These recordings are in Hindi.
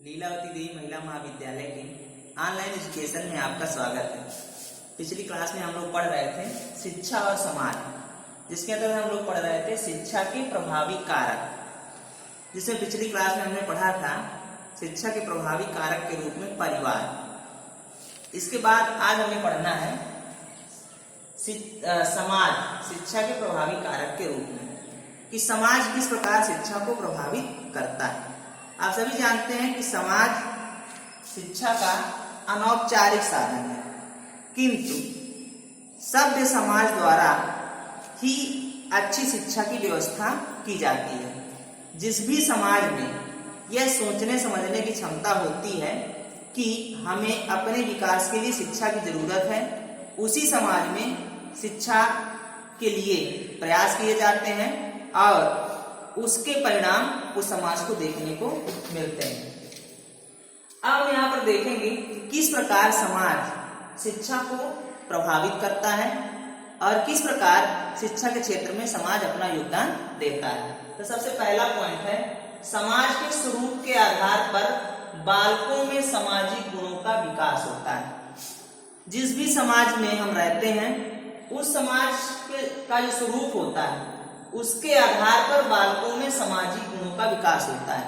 लीलावती देवी महिला महाविद्यालय के ऑनलाइन एजुकेशन में आपका स्वागत है। पिछली क्लास में हम लोग पढ़ रहे थे शिक्षा और समाज, जिसके अंदर हम लोग पढ़ रहे थे शिक्षा के प्रभावी कारक, जिसमें पिछली क्लास में हमने पढ़ा था शिक्षा के प्रभावी कारक के रूप में परिवार। इसके बाद आज हमें पढ़ना है समाज शिक्षा के प्रभावी कारक के रूप में, कि समाज किस प्रकार शिक्षा को प्रभावित करता है। आप सभी जानते हैं कि समाज शिक्षा का अनौपचारिक साधन है, किंतु सभ्य समाज द्वारा ही अच्छी शिक्षा की व्यवस्था की जाती है। जिस भी समाज में यह सोचने समझने की क्षमता होती है कि हमें अपने विकास के लिए शिक्षा की जरूरत है, उसी समाज में शिक्षा के लिए प्रयास किए जाते हैं और उसके परिणाम उस समाज को देखने को मिलते हैं। अब हम यहाँ पर देखेंगे किस प्रकार समाज शिक्षा को प्रभावित करता है और किस प्रकार शिक्षा के क्षेत्र में समाज अपना योगदान देता है। तो सबसे पहला पॉइंट है, समाज के स्वरूप के आधार पर बालकों में सामाजिक गुणों का विकास होता है। जिस भी समाज में हम रहते हैं, उस समाज का जो स्वरूप होता है उसके आधार पर बालकों में सामाजिक गुणों का विकास होता है।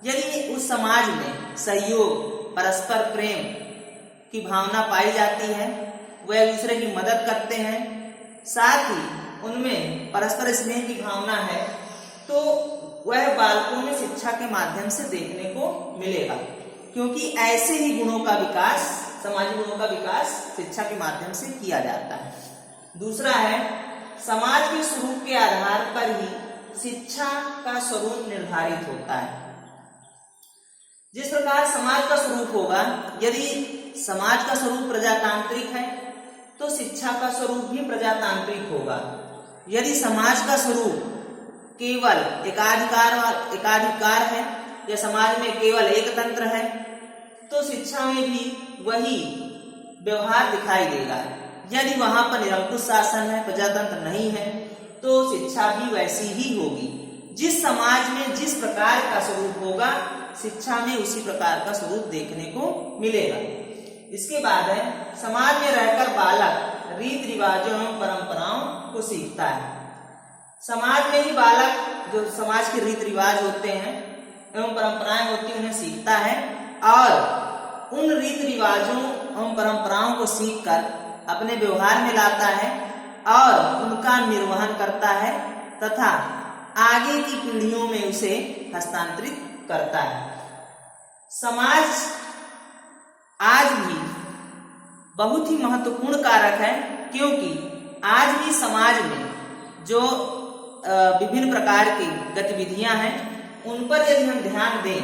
यदि उस समाज में सहयोग, परस्पर प्रेम की भावना पाई जाती है, वह एक दूसरे की मदद करते हैं, साथ ही उनमें परस्पर स्नेह की भावना है, तो वह बालकों में शिक्षा के माध्यम से देखने को मिलेगा, क्योंकि ऐसे ही गुणों का विकास, सामाजिक गुणों का विकास शिक्षा के माध्यम से किया जाता है। दूसरा है, समाज के स्वरूप के आधार पर ही शिक्षा का स्वरूप निर्धारित होता है। जिस प्रकार समाज का स्वरूप होगा, यदि समाज का स्वरूप प्रजातांत्रिक है तो शिक्षा का स्वरूप भी प्रजातांत्रिक होगा। यदि समाज का स्वरूप केवल एकाधिकार है या समाज में केवल एक तंत्र है, तो शिक्षा में भी वही व्यवहार दिखाई देगा। यदि वहां पर निरंकुश शासन है, प्रजातंत्र नहीं है, तो शिक्षा भी वैसी ही होगी। जिस समाज में जिस प्रकार का स्वरूप होगा, शिक्षा में उसी प्रकार का स्वरूप देखने को मिलेगा। इसके बाद है, समाज में रहकर बालक रीति रिवाजों एवं परंपराओं को सीखता है। समाज में ही बालक जो समाज के रीति रिवाज होते हैं एवं परंपराएं होती हैं उन्हें सीखता है और उन रीति रिवाजों एवं परंपराओं को सीखकर अपने व्यवहार में लाता है और उनका निर्वहन करता है तथा आगे की पीढ़ियों में उसे हस्तांतरित करता है। समाज आज भी बहुत ही महत्वपूर्ण कारक है, क्योंकि आज भी समाज में जो विभिन्न प्रकार की गतिविधियां हैं उन पर यदि हम ध्यान दें,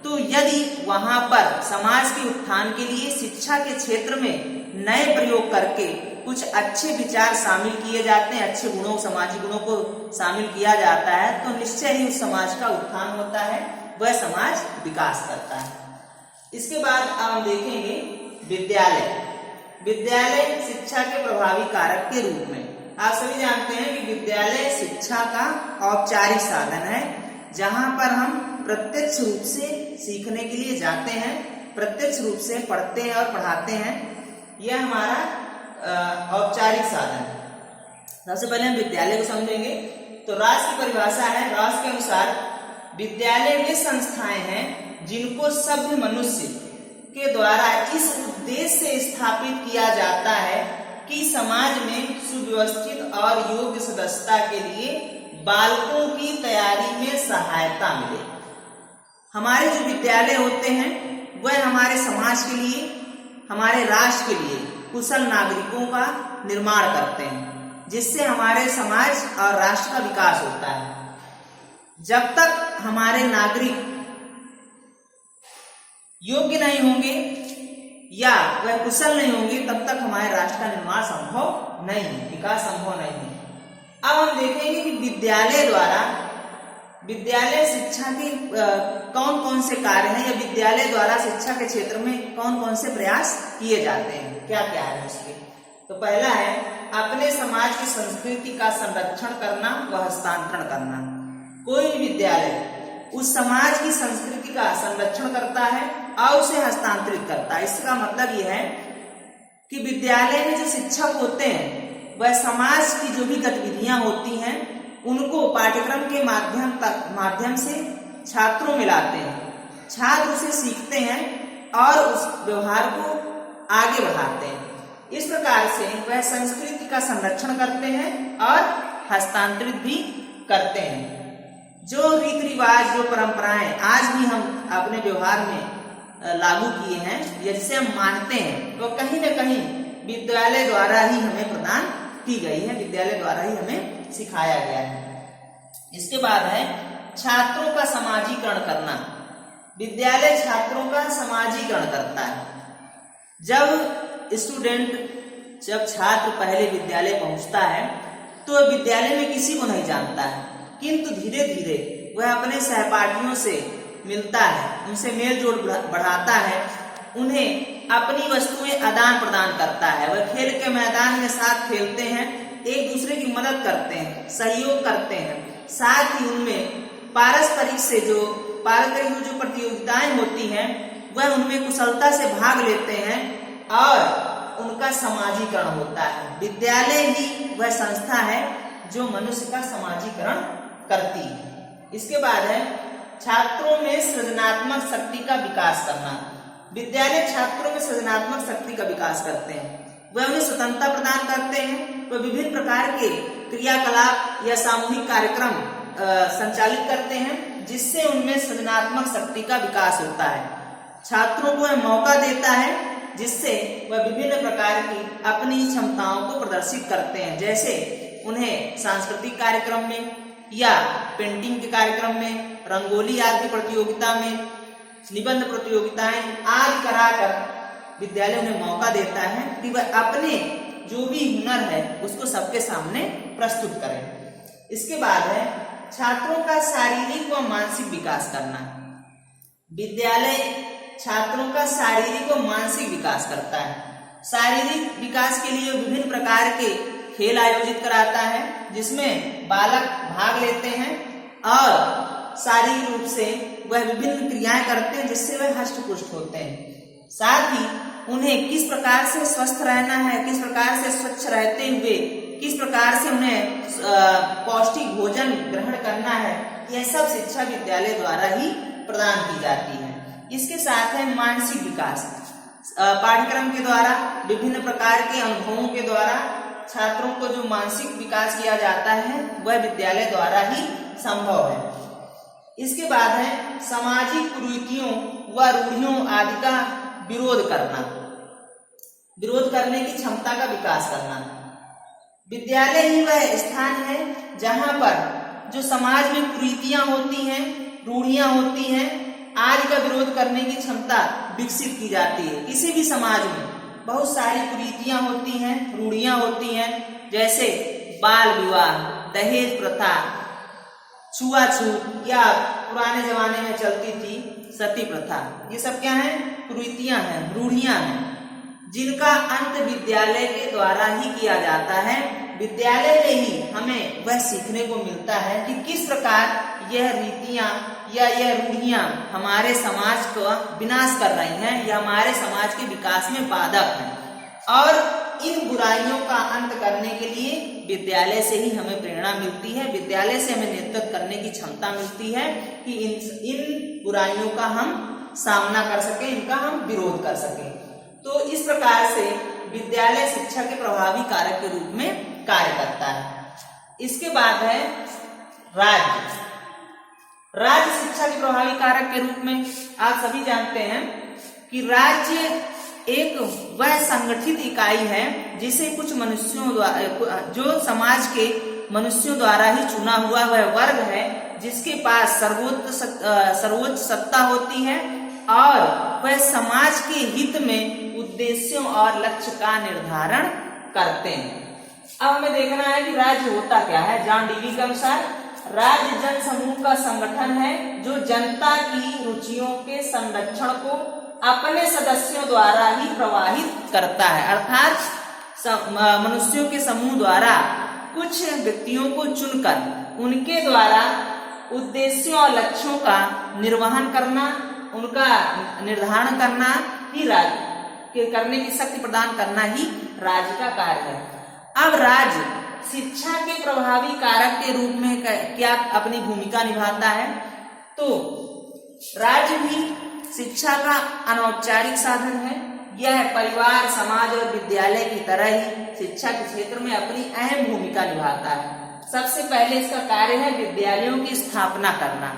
तो यदि वहां पर समाज के उत्थान के लिए शिक्षा के क्षेत्र में नए प्रयोग करके कुछ अच्छे विचार शामिल किए जाते हैं, अच्छे गुणों, सामाजिक गुणों को शामिल किया जाता है, तो निश्चय ही उस समाज का उत्थान होता है, वह समाज विकास करता है। इसके बाद अब हम देखेंगे विद्यालय शिक्षा के प्रभावी कारक के रूप में। आप सभी जानते हैं कि विद्यालय शिक्षा का औपचारिक साधन है, जहां पर हम प्रत्यक्ष रूप से सीखने के लिए जाते हैं, प्रत्यक्ष रूप से पढ़ते हैं और पढ़ाते हैं। यह हमारा औपचारिक साधन है। सबसे पहले हम विद्यालय को समझेंगे। तो राष्ट्र की परिभाषा है, राष्ट्र के अनुसार विद्यालय वे संस्थाएं हैं जिनको सभ्य मनुष्य के द्वारा इस उद्देश्य से स्थापित किया जाता है कि समाज में सुव्यवस्थित और योग्य सदस्यता के लिए बालकों की तैयारी में सहायता मिले। हमारे जो विद्यालय होते हैं वह हमारे समाज के लिए, हमारे राष्ट्र के लिए कुशल नागरिकों का निर्माण करते हैं, जिससे हमारे समाज और राष्ट्र का विकास होता है। जब तक हमारे नागरिक योग्य नहीं होंगे या वह कुशल नहीं होंगे, तब तक हमारे राष्ट्र का निर्माण संभव नहीं है, विकास संभव नहीं है। अब हम देखेंगे कि विद्यालय शिक्षा के कौन कौन से कार्य हैं या विद्यालय द्वारा शिक्षा के क्षेत्र में कौन कौन से प्रयास किए जाते हैं, क्या क्या है उसके। तो पहला है, अपने समाज की संस्कृति का संरक्षण करना व हस्तांतरण करना। कोई भी विद्यालय उस समाज की संस्कृति संस्कृति का संरक्षण करता है और उसे हस्तांतरित करता है। इसका मतलब यह है कि विद्यालय में जो शिक्षक होते हैं वह समाज की जो भी गतिविधियां होती हैं उनको पाठ्यक्रम के माध्यम से छात्रों में लाते हैं। छात्र उसे सीखते हैं और उस व्यवहार को आगे बढ़ाते हैं। इस प्रकार से वह संस्कृति का संरक्षण करते हैं और हस्तांतरित भी करते हैं। जो रीति रिवाज, जो परंपराएं आज भी हम अपने व्यवहार में लागू किए हैं या जिसे हम मानते हैं, तो कहीं न कहीं विद्यालय द्वारा ही हमें प्रदान की गई है, विद्यालय द्वारा ही हमें सिखाया गया है। इसके बाद है छात्रों का समाजीकरण करना। विद्यालय छात्रों का समाजीकरण करता है। जब छात्र पहले विद्यालय पहुंचता है तो विद्यालय में किसी को नहीं जानता है, किंतु धीरे धीरे वह अपने सहपाठियों से मिलता है, उनसे मेल जोल बढ़ाता है, उन्हें अपनी वस्तुएं आदान प्रदान करता है। वह खेल के मैदान में साथ खेलते हैं, एक दूसरे की मदद करते हैं, सहयोग करते हैं। साथ ही उनमें पारस्परिक जो प्रतियोगिताएं होती हैं वह उनमें कुशलता से भाग लेते हैं और उनका समाजीकरण होता है। विद्यालय ही वह संस्था है जो मनुष्य का समाजीकरण करती है। इसके बाद है छात्रों में सृजनात्मक शक्ति का विकास करना। विद्यालय छात्रों में सृजनात्मक शक्ति का विकास करते हैं। वह उन्हें स्वतंत्रता प्रदान करते हैं। वह विभिन्न प्रकार के क्रियाकलाप या सामूहिक कार्यक्रम संचालित करते हैं जिससे उनमें सृजनात्मक शक्ति का विकास होता है। छात्रों को वह मौका देता है जिससे वह विभिन्न प्रकार की अपनी क्षमताओं को प्रदर्शित करते हैं, जैसे उन्हें सांस्कृतिक कार्यक्रम में या पेंटिंग के कार्यक्रम में, रंगोली आदि प्रतियोगिता में, निबंध प्रतियोगिताएं आदि कराकर विद्यालय उन्हें मौका देता है कि वह अपने जो भी हुनर है उसको सबके सामने प्रस्तुत करें। इसके बाद है छात्रों का शारीरिक व मानसिक विकास करना। विद्यालय छात्रों का शारीरिक व मानसिक विकास करता है। शारीरिक विकास के लिए विभिन्न प्रकार के खेल आयोजित कराता है जिसमें बालक भाग लेते हैं और शारीरिक रूप से वह विभिन्न क्रियाएं करते हैं जिससे वह हष्ट-पुष्ट होते हैं। साथ ही उन्हें किस प्रकार से स्वस्थ रहना है, किस प्रकार से स्वच्छ रहते हुए किस प्रकार से उन्हें पौष्टिक भोजन ग्रहण करना है, यह सब शिक्षा विद्यालय द्वारा ही प्रदान की जाती है। इसके साथ है मानसिक विकास। पाठ्यक्रम के द्वारा, विभिन्न प्रकार के अनुभवों के द्वारा छात्रों को जो मानसिक विकास किया जाता है वह विद्यालय द्वारा ही संभव है। इसके बाद है सामाजिक कुरीतियों व रूढ़ियों आदि का विरोध करना, विरोध करने की क्षमता का विकास करना। विद्यालय ही वह स्थान है जहां पर जो समाज में कुरीतियां होती हैं, रूढ़ियां होती हैं आदि का विरोध करने की क्षमता विकसित की जाती है। किसी भी समाज में बहुत सारी कुरीतियां होती हैं, रूढ़ियां होती हैं, जैसे बाल विवाह, दहेज प्रथा, छुआछूत या पुराने जमाने में चलती थी सती प्रथा। ये सब क्या है? कुरीतियां हैं, रूढ़ियां हैं, जिनका अंत विद्यालय के द्वारा ही किया जाता है। विद्यालय में ही हमें वह सीखने को मिलता है कि किस प्रकार यह रीतियां या यह रूढ़ियां हमारे समाज का विनाश कर रही हैं या हमारे समाज के विकास में बाधक हैं। और इन बुराइयों का अंत करने के लिए विद्यालय से ही हमें प्रेरणा मिलती है, विद्यालय से हमें नेतृत्व करने की क्षमता मिलती है कि इन बुराइयों का हम सामना कर सकें, इनका हम विरोध कर सकें। तो इस प्रकार से विद्यालय शिक्षा के प्रभावी कारक के रूप में कार्य करता है। इसके बाद है राज्य। राज्य शिक्षा के प्रभावी कारक के रूप में आप सभी जानते हैं कि राज्य एक वह संगठित इकाई है जिसे कुछ मनुष्यों द्वारा, जो समाज के मनुष्यों द्वारा ही चुना हुआ वह वर्ग है जिसके पास सर्वोच्च सत्ता होती है और वह समाज के हित में उद्देश्यों और लक्ष्य का निर्धारण करते हैं। अब हमें देखना है कि राज्य होता क्या है। जॉन डीवी के अनुसार राज्य जन समूह का संगठन है जो जनता की रुचियों के संरक्षण को अपने सदस्यों द्वारा ही प्रवाहित करता है। अर्थात मनुष्यों के समूह द्वारा कुछ व्यक्तियों को चुनकर उनके द्वारा उद्देश्यों और लक्ष्यों का निर्वहन करना उनका निर्धारण करना ही करने की शक्ति प्रदान करना ही राज्य का कार्य है। अब राज्य शिक्षा के प्रभावी कारक के रूप में क्या अपनी भूमिका निभाता है? तो राज्य भी शिक्षा का अनौपचारिक साधन है। यह परिवार, समाज और विद्यालय की तरह ही शिक्षा के क्षेत्र में अपनी अहम भूमिका निभाता है। सबसे पहले इसका कार्य है विद्यालयों की स्थापना करना।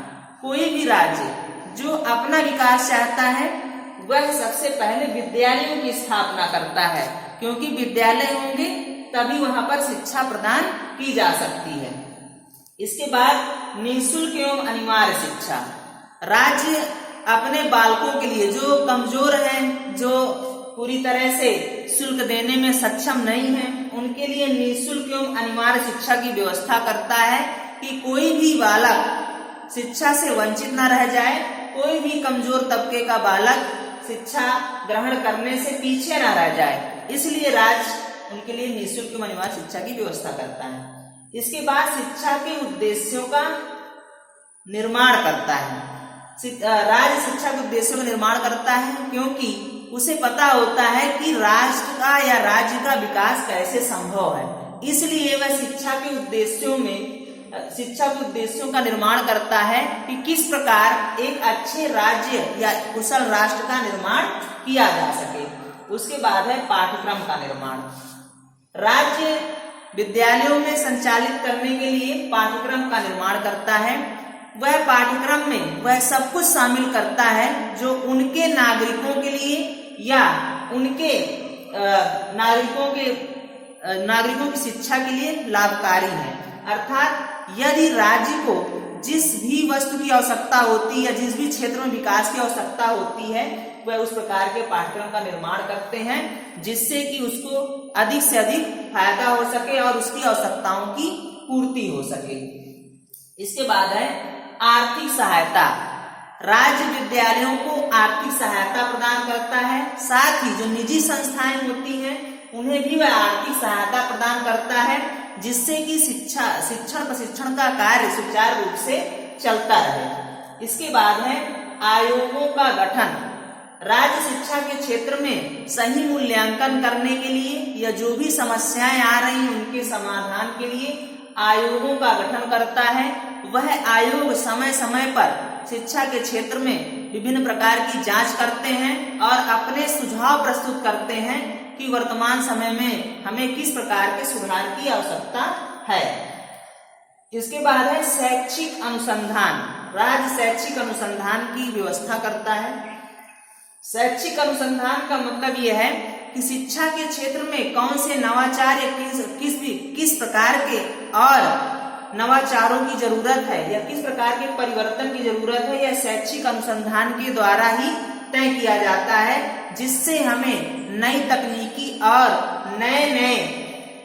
कोई भी राज्य जो अपना विकास चाहता है वह सबसे पहले विद्यालयों की स्थापना करता है, क्योंकि विद्यालय होंगे तभी वहां पर शिक्षा प्रदान की जा सकती है। इसके बाद निःशुल्क एवं अनिवार्य शिक्षा। राज्य अपने बालकों के लिए, जो कमजोर हैं, जो पूरी तरह से शुल्क देने में सक्षम नहीं है, उनके लिए निःशुल्क एवं अनिवार्य शिक्षा की व्यवस्था करता है कि कोई भी बालक शिक्षा से वंचित न रह जाए, कोई भी कमजोर तबके का बालक शिक्षा ग्रहण करने से पीछे न रह जाए। इसलिए राज्य उनके लिए निःशुल्क एवं अनिवार्य शिक्षा की व्यवस्था करता है। इसके बाद शिक्षा के उद्देश्यों का निर्माण करता है। राज्य शिक्षा के उद्देश्यों का निर्माण करता है क्योंकि उसे पता होता है कि राष्ट्र का या राज्य का विकास कैसे संभव है। इसलिए वह शिक्षा के उद्देश्यों का निर्माण करता है कि किस प्रकार एक अच्छे राज्य या कुशल राष्ट्र का निर्माण किया जा सके। उसके बाद है पाठ्यक्रम का निर्माण। राज्य विद्यालयों में संचालित करने के लिए पाठ्यक्रम का निर्माण करता है। वह पाठ्यक्रम में वह सब कुछ शामिल करता है जो उनके नागरिकों के लिए या उनके नागरिकों की शिक्षा के लिए लाभकारी है। अर्थात यदि राज्य को जिस भी वस्तु की आवश्यकता होती है या जिस भी क्षेत्र में विकास की आवश्यकता होती है, वह उस प्रकार के पाठ्यक्रम का निर्माण करते हैं जिससे कि उसको अधिक से अधिक फायदा हो सके और उसकी आवश्यकताओं की पूर्ति हो सके। इसके बाद है आर्थिक सहायता। राज्य विद्यालयों को आर्थिक सहायता प्रदान करता है। साथ ही जो निजी संस्थाएं होती हैं उन्हें भी वह आर्थिक सहायता प्रदान करता है जिससे कि शिक्षण प्रशिक्षण का कार्य सुचारू रूप से चलता रहे। इसके बाद है आयोगों का गठन। राज्य शिक्षा के क्षेत्र में सही मूल्यांकन करने के लिए या जो भी समस्याएं आ रही हैं उनके समाधान के लिए आयोगों का गठन करता है। वह आयोग समय समय पर शिक्षा के क्षेत्र में विभिन्न प्रकार की जांच करते हैं और अपने सुझाव प्रस्तुत करते हैं कि वर्तमान समय में हमें किस प्रकार के सुधार की आवश्यकता है। इसके बाद है शैक्षिक अनुसंधान। राज्य शैक्षिक अनुसंधान की व्यवस्था करता है। शैक्षिक अनुसंधान का मतलब यह है कि शिक्षा के क्षेत्र में कौन से नवाचार या किस प्रकार के और नवाचारों की जरूरत है या किस प्रकार के परिवर्तन की जरूरत है, यह शैक्षिक अनुसंधान के द्वारा ही तय किया जाता है, जिससे हमें नई तकनीकी और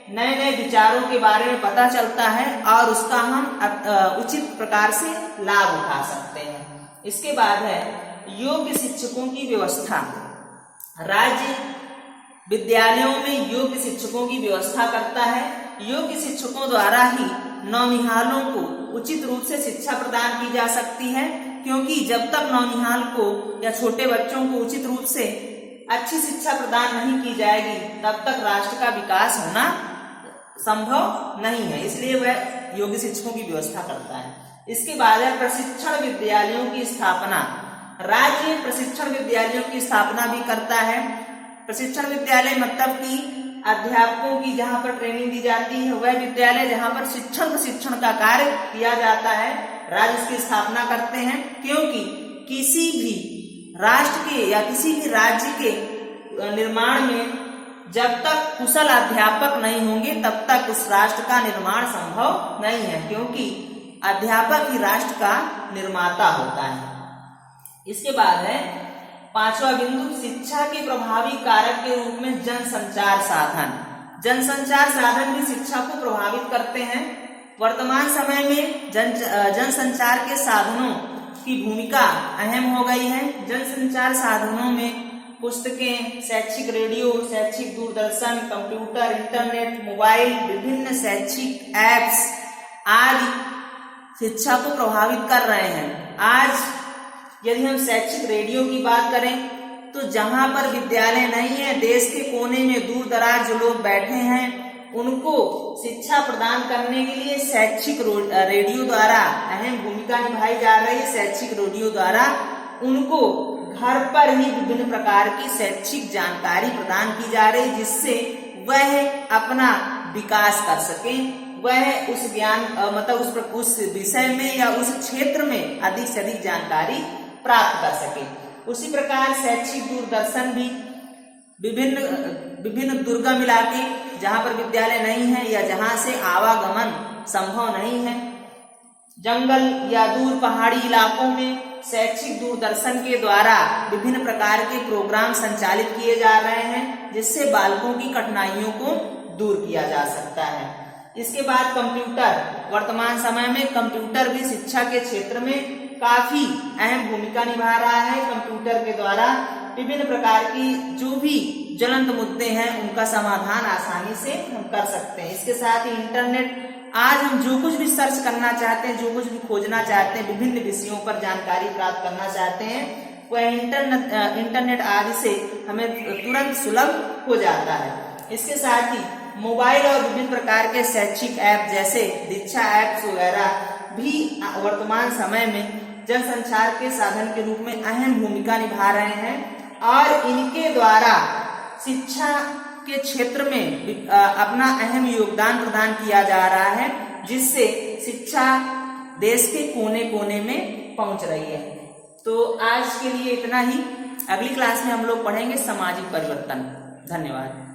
नए विचारों के बारे में पता चलता है और उसका हम उचित प्रकार से लाभ उठा सकते हैं। इसके बाद है योग्य शिक्षकों की व्यवस्था। राज्य विद्यालयों में योग्य शिक्षकों की व्यवस्था करता है। योग्य शिक्षकों द्वारा ही नौनिहालों को उचित रूप से शिक्षा प्रदान की जा सकती है, क्योंकि जब तक नौनिहाल को या छोटे बच्चों को उचित रूप से अच्छी शिक्षा प्रदान नहीं की जाएगी तब तक राष्ट्र का विकास होना संभव नहीं है। इसलिए वह योग्य शिक्षकों की व्यवस्था करता है। इसके बाद है प्रशिक्षण विद्यालयों की स्थापना। राज्य प्रशिक्षण विद्यालयों की स्थापना भी करता है। प्रशिक्षण विद्यालय मतलब कि अध्यापकों की जहाँ पर ट्रेनिंग दी जाती है, वह विद्यालय जहाँ पर शिक्षण प्रशिक्षण का कार्य किया जाता है, राज्य इसकी स्थापना करते हैं। क्योंकि किसी भी राष्ट्र के या किसी भी राज्य के निर्माण में जब तक कुशल अध्यापक नहीं होंगे तब तक उस राष्ट्र का निर्माण संभव नहीं है, क्योंकि अध्यापक ही राष्ट्र का निर्माता होता है। इसके बाद है पांचवा बिंदु, शिक्षा के प्रभावी कारक के रूप में जनसंचार साधन। जनसंचार साधन भी शिक्षा को प्रभावित करते हैं। वर्तमान समय में जनसंचार के साधनों की भूमिका अहम हो गई है। जनसंचार साधनों में पुस्तकें, शैक्षिक रेडियो, शैक्षिक दूरदर्शन, कंप्यूटर, इंटरनेट, मोबाइल, विभिन्न शैक्षिक एप्स आदि शिक्षा को प्रभावित कर रहे हैं। आज यदि हम शैक्षिक रेडियो की बात करें तो जहां पर विद्यालय नहीं है, देश के कोने में दूर दराज जो लोग बैठे हैं उनको शिक्षा प्रदान करने के लिए शैक्षिक रेडियो द्वारा अहम भूमिका निभाई जा रही है। शैक्षिक रेडियो द्वारा उनको घर पर ही विभिन्न प्रकार की शैक्षिक जानकारी प्रदान की जा रही, जिससे वह अपना विकास कर सके, वह उस ज्ञान मतलब उस विषय में या उस क्षेत्र में अधिक से अधिक जानकारी प्राप्त कर सके। उसी प्रकार शैक्षिक दूरदर्शन भी विभिन्न दुर्गम इलाके जहां पर विद्यालय नहीं है या जहां से आवागमन संभव नहीं है, जंगल या दूर पहाड़ी इलाकों में शैक्षिक दूरदर्शन के द्वारा विभिन्न प्रकार के प्रोग्राम संचालित किए जा रहे हैं, जिससे बालकों की कठिनाइयों को दूर किया जा सकता है। इसके बाद कंप्यूटर, वर्तमान समय में कंप्यूटर भी शिक्षा के क्षेत्र में काफी अहम भूमिका निभा रहा है। कंप्यूटर के द्वारा विभिन्न प्रकार की जो भी ज्वलंत मुद्दे हैं उनका समाधान आसानी से हम कर सकते हैं। इसके साथ ही इंटरनेट, आज हम जो कुछ भी सर्च करना चाहते हैं, जो कुछ भी खोजना चाहते हैं, विभिन्न विषयों पर जानकारी प्राप्त करना चाहते हैं, वह इंटरनेट आदि से हमें तुरंत सुलभ हो जाता है। इसके साथ ही मोबाइल और विभिन्न प्रकार के शैक्षिक ऐप जैसे दीक्षा ऐप्स वगैरह भी वर्तमान समय में जनसंचार के साधन के रूप में अहम भूमिका निभा रहे हैं और इनके द्वारा शिक्षा के क्षेत्र में अपना अहम योगदान प्रदान किया जा रहा है, जिससे शिक्षा देश के कोने कोने में पहुंच रही है। तो आज के लिए इतना ही। अगली क्लास में हम लोग पढ़ेंगे सामाजिक परिवर्तन। धन्यवाद।